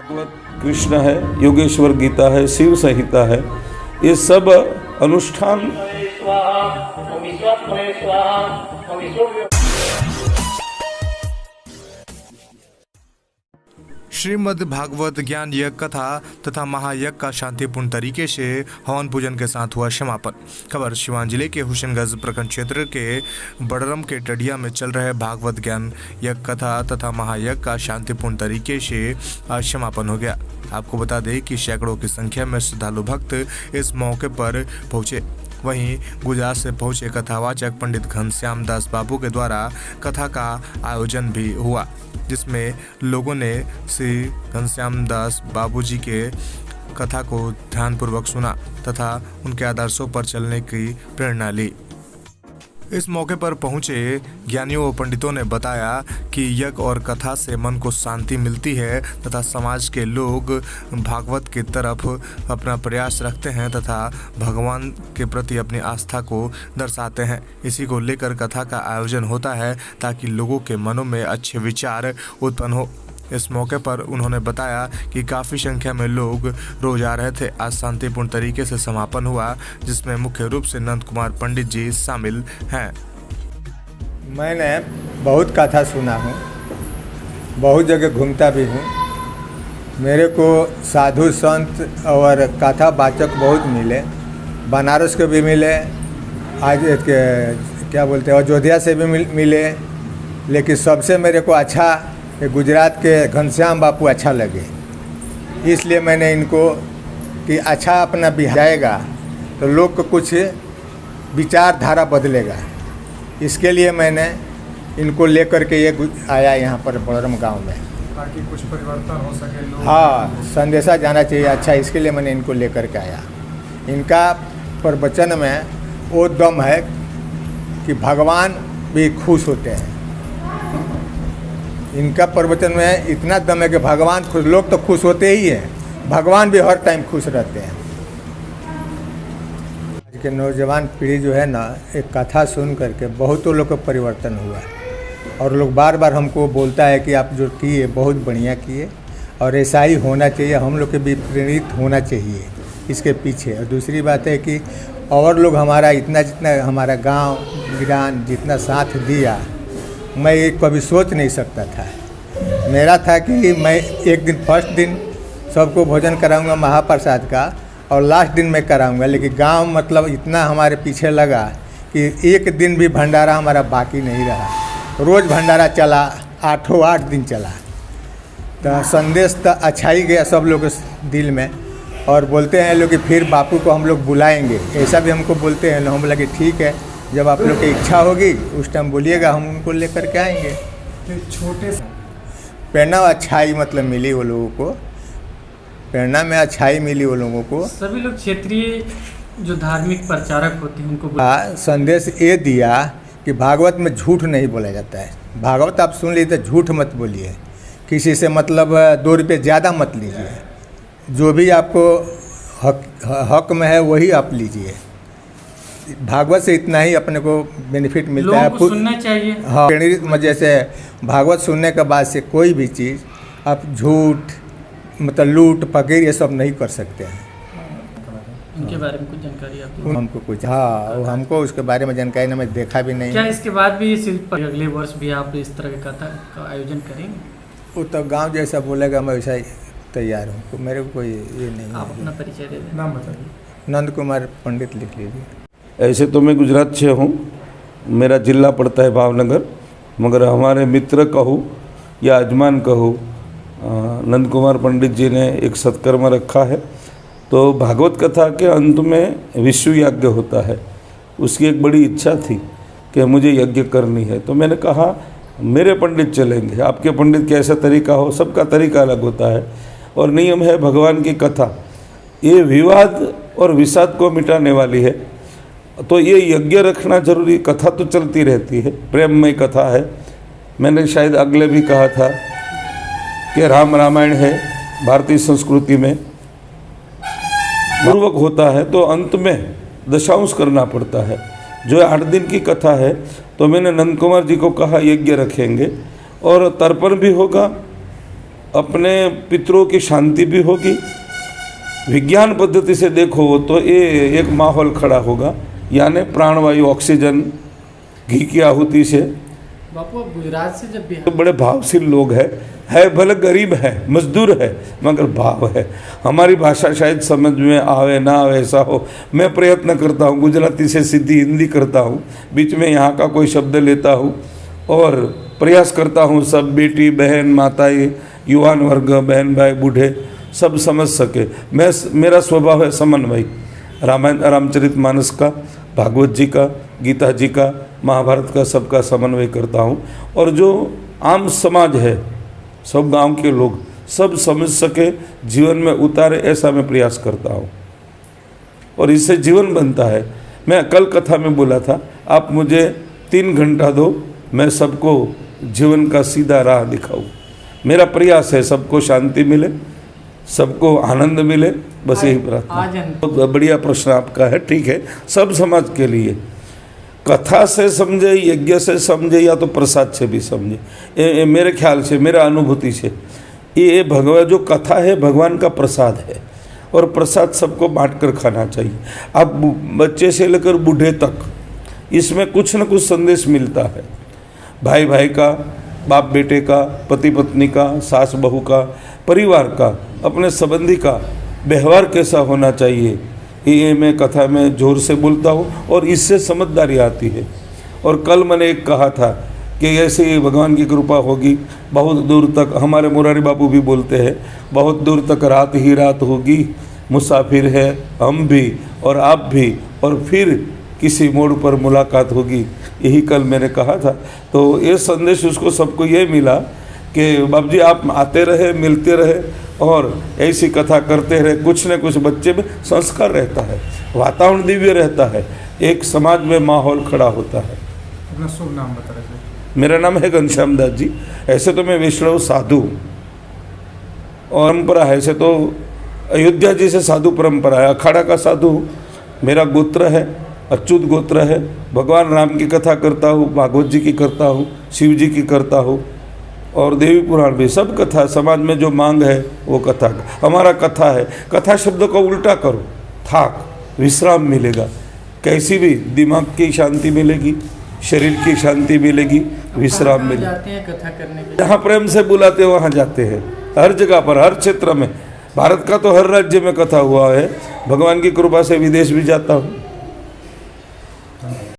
भागवत कृष्ण है, योगेश्वर गीता है, शिव संहिता है, ये सब अनुष्ठान श्रीमद् भागवत ज्ञान यज्ञ कथा तथा महायज्ञ का शांतिपूर्ण तरीके से हवन पूजन के साथ हुआ समापन। खबर सिवान जिले के हुसैनगंज प्रखंड क्षेत्र के बड़रम के टडिया में चल रहे भागवत ज्ञान यज्ञ कथा तथा महायज्ञ का शांतिपूर्ण तरीके से आज समापन हो गया। आपको बता दें कि सैकड़ों की संख्या में श्रद्धालु भक्त इस मौके पर पहुंचे। वहीं गुजरात से पहुंचे कथावाचक पंडित घनश्याम दास बाबू के द्वारा कथा का आयोजन भी हुआ, जिसमें लोगों ने श्री घनश्याम दास बाबू जी के कथा को ध्यानपूर्वक सुना तथा उनके आदर्शों पर चलने की प्रेरणा ली। इस मौके पर पहुंचे ज्ञानियों व पंडितों ने बताया कि यज्ञ और कथा से मन को शांति मिलती है तथा समाज के लोग भागवत की तरफ अपना प्रयास रखते हैं तथा भगवान के प्रति अपनी आस्था को दर्शाते हैं। इसी को लेकर कथा का आयोजन होता है ताकि लोगों के मनों में अच्छे विचार उत्पन्न हो। इस मौके पर उन्होंने बताया कि काफ़ी संख्या में लोग रोज आ रहे थे। आज शांतिपूर्ण तरीके से समापन हुआ, जिसमें मुख्य रूप से नंद कुमार पंडित जी शामिल हैं। मैंने बहुत कथा सुना हूँ, बहुत जगह घूमता भी हूँ। मेरे को साधु संत और कथा वाचक बहुत मिले, बनारस के भी मिले, आज क्या बोलते हैं अयोध्या से भी मिले, लेकिन सबसे मेरे को अच्छा गुजरात के घनश्याम बापू अच्छा लगे। इसलिए मैंने इनको कि अच्छा अपना बिहारेगा तो लोग को कुछ विचारधारा बदलेगा, इसके लिए मैंने इनको लेकर के ये आया यहाँ पर बड़रम गांव में, ताकि कुछ परिवर्तन हो सके लोग। हाँ, संदेशा जाना चाहिए अच्छा, इसके लिए मैंने इनको लेकर के आया। इनका प्रवचन में वो दम है कि भगवान भी खुश होते हैं। इनका प्रवचन में इतना दम है कि भगवान खुश, लोग तो खुश होते ही हैं, भगवान भी हर टाइम खुश रहते हैं। आज के नौजवान पीढ़ी जो है ना, एक कथा सुन करके बहुतों लोग का परिवर्तन हुआ है और लोग बार बार हमको बोलता है कि आप जो किए बहुत बढ़िया किए और ऐसा ही होना चाहिए, हम लोग के भी प्रेरित होना चाहिए इसके पीछे। और दूसरी बात है कि और लोग हमारा जितना हमारा गाँव गिरान जितना साथ दिया, मैं ये कभी सोच नहीं सकता था। मेरा था कि मैं एक दिन फर्स्ट दिन सबको भोजन कराऊंगा महाप्रसाद का और लास्ट दिन मैं कराऊंगा, लेकिन गांव मतलब इतना हमारे पीछे लगा कि एक दिन भी भंडारा हमारा बाकी नहीं रहा। रोज़ भंडारा चला, 8 दिन चला। तो संदेश तो अच्छा ही गया सब लोग दिल में, और बोलते हैं लोग कि फिर बापू को हम लोग बुलाएंगे, ऐसा भी हमको बोलते हैं। हम बोला कि ठीक है, जब आप लोग की इच्छा होगी उस टाइम बोलिएगा, हम उनको लेकर के आएंगे। तो छोटे प्रेरणा अच्छाई मतलब मिली वो लोगों को, प्रेरणा में अच्छाई मिली वो लोगों को। सभी लोग क्षेत्रीय जो धार्मिक प्रचारक होते हैं उनको संदेश ये दिया कि भागवत में झूठ नहीं बोला जाता है। भागवत आप सुन लीजिए तो झूठ मत बोलिए, किसी से मतलब 2 रुपये ज़्यादा मत लीजिए, जो भी आपको हक में है वही आप लीजिए। भागवत से इतना ही अपने को बेनिफिट मिलता है, सुनना चाहिए। हाँ, जैसे भागवत सुनने के बाद से कोई भी चीज़ आप झूठ मतलब लूट फकीर ये सब नहीं कर सकते हैं। उनके बारे में कुछ जानकारी आपको? हमको कुछ हाँ, हमको उसके बारे में जानकारी ना, मैं देखा भी नहीं। क्या इसके बाद भी अगले वर्ष भी आप इस तरह की कथा का आयोजन करेंगे? वो तो गांव जैसा बोलेगा मैं वैसा ही तैयार हूँ, तो मेरे को कोई ये नहीं। आप अपना परिचय दे दें। नाम बताइए। नंद कुमार पंडित लिख लीजिए। ऐसे तो मैं गुजरात से हूँ, मेरा जिला पड़ता है भावनगर, मगर हमारे मित्र कहूँ या यजमान कहूँ, नंद कुमार पंडित जी ने एक सत्कर्म रखा है। तो भागवत कथा के अंत में विश्व यज्ञ होता है, उसकी एक बड़ी इच्छा थी कि मुझे यज्ञ करनी है। तो मैंने कहा मेरे पंडित चलेंगे, आपके पंडित कैसा तरीका हो, सबका तरीका अलग होता है, और नियम है भगवान की कथा ये विवाद और विषाद को मिटाने वाली है, तो ये यज्ञ रखना जरूरी। कथा तो चलती रहती है, प्रेममय कथा है। मैंने शायद अगले भी कहा था कि रामायण है भारतीय संस्कृति में पूर्वक होता है, तो अंत में दशांश करना पड़ता है। जो 8 दिन की कथा है, तो मैंने नंद कुमार जी को कहा यज्ञ रखेंगे और तर्पण भी होगा अपने पितरों की शांति भी होगी। विज्ञान पद्धति से देखो तो ये एक माहौल खड़ा होगा, यानी प्राणवायु ऑक्सीजन घी की आहुति से। बापू अब गुजरात से जब बिहार तो बड़े भावशील लोग है भले गरीब है, मजदूर है, मगर भाव है। हमारी भाषा शायद समझ में आवे ना आवे ऐसा हो, मैं प्रयत्न करता हूँ, गुजराती से सीधी हिंदी करता हूँ, बीच में यहाँ का कोई शब्द लेता हूँ और प्रयास करता हूँ सब बेटी बहन माताएं युवान वर्ग बहन भाई बूढ़े सब समझ सके। मेरा स्वभाव है समन्वय, रामायण रामचरितमानस का, भागवत जी का, गीता जी का, महाभारत का, सबका समन्वय करता हूँ। और जो आम समाज है, सब गांव के लोग सब समझ सके, जीवन में उतारे, ऐसा मैं प्रयास करता हूँ और इससे जीवन बनता है। मैं कल कथा में बोला था, आप मुझे 3 घंटा दो, मैं सबको जीवन का सीधा राह दिखाऊँ। मेरा प्रयास है सबको शांति मिले, सबको आनंद मिले, बस यही प्रार्थना। बहुत बढ़िया प्रश्न आपका है, ठीक है। सब समाज के लिए कथा से समझे, यज्ञ से समझे या तो प्रसाद से भी समझे, मेरे ख्याल से, मेरा अनुभूति से, ये भगवान जो कथा है भगवान का प्रसाद है और प्रसाद सबको बांट कर खाना चाहिए। अब बच्चे से लेकर बूढ़े तक इसमें कुछ न कुछ संदेश मिलता है, भाई भाई का, बाप बेटे का, पति पत्नी का, सास बहू का, परिवार का, अपने संबंधी का व्यवहार कैसा होना चाहिए, ये मैं कथा में जोर से बोलता हूँ और इससे समझदारी आती है। और कल मैंने एक कहा था कि ऐसे ही भगवान की कृपा होगी, बहुत दूर तक, हमारे मुरारी बापू भी बोलते हैं, बहुत दूर तक रात ही रात होगी, मुसाफिर है हम भी और आप भी, और फिर किसी मोड़ पर मुलाकात होगी। यही कल मैंने कहा था। तो ये संदेश उसको सबको ये मिला कि बाबू जी आप आते रहे, मिलते रहे और ऐसी कथा करते रहे, कुछ न कुछ बच्चे में संस्कार रहता है, वातावरण दिव्य रहता है, एक समाज में माहौल खड़ा होता है। अपना शुभ नाम बता रहे थे। मेरा नाम है घनश्याम दास जी। ऐसे तो मैं वैष्णव साधु और परंपरा है, ऐसे तो अयोध्या जी से साधु परंपरा है, अखाड़ा का साधु मेरा गोत्र है, अच्युत गोत्र है। भगवान राम की कथा करता हूँ, भागवत जी की करता हूँ, शिव जी की करता हूँ और देवी पुराण भी, सब कथा समाज में जो मांग है वो कथा हमारा कथा है। कथा शब्द को उल्टा करो, थाक, विश्राम मिलेगा, कैसी भी दिमाग की शांति मिलेगी, शरीर की शांति मिलेगी, विश्राम मिलेगा। जाते हैं कथा करने के, जहाँ प्रेम से बुलाते वहाँ जाते हैं, हर जगह पर, हर क्षेत्र में। भारत का तो हर राज्य में कथा हुआ है, भगवान की कृपा से विदेश भी जाता हूँ।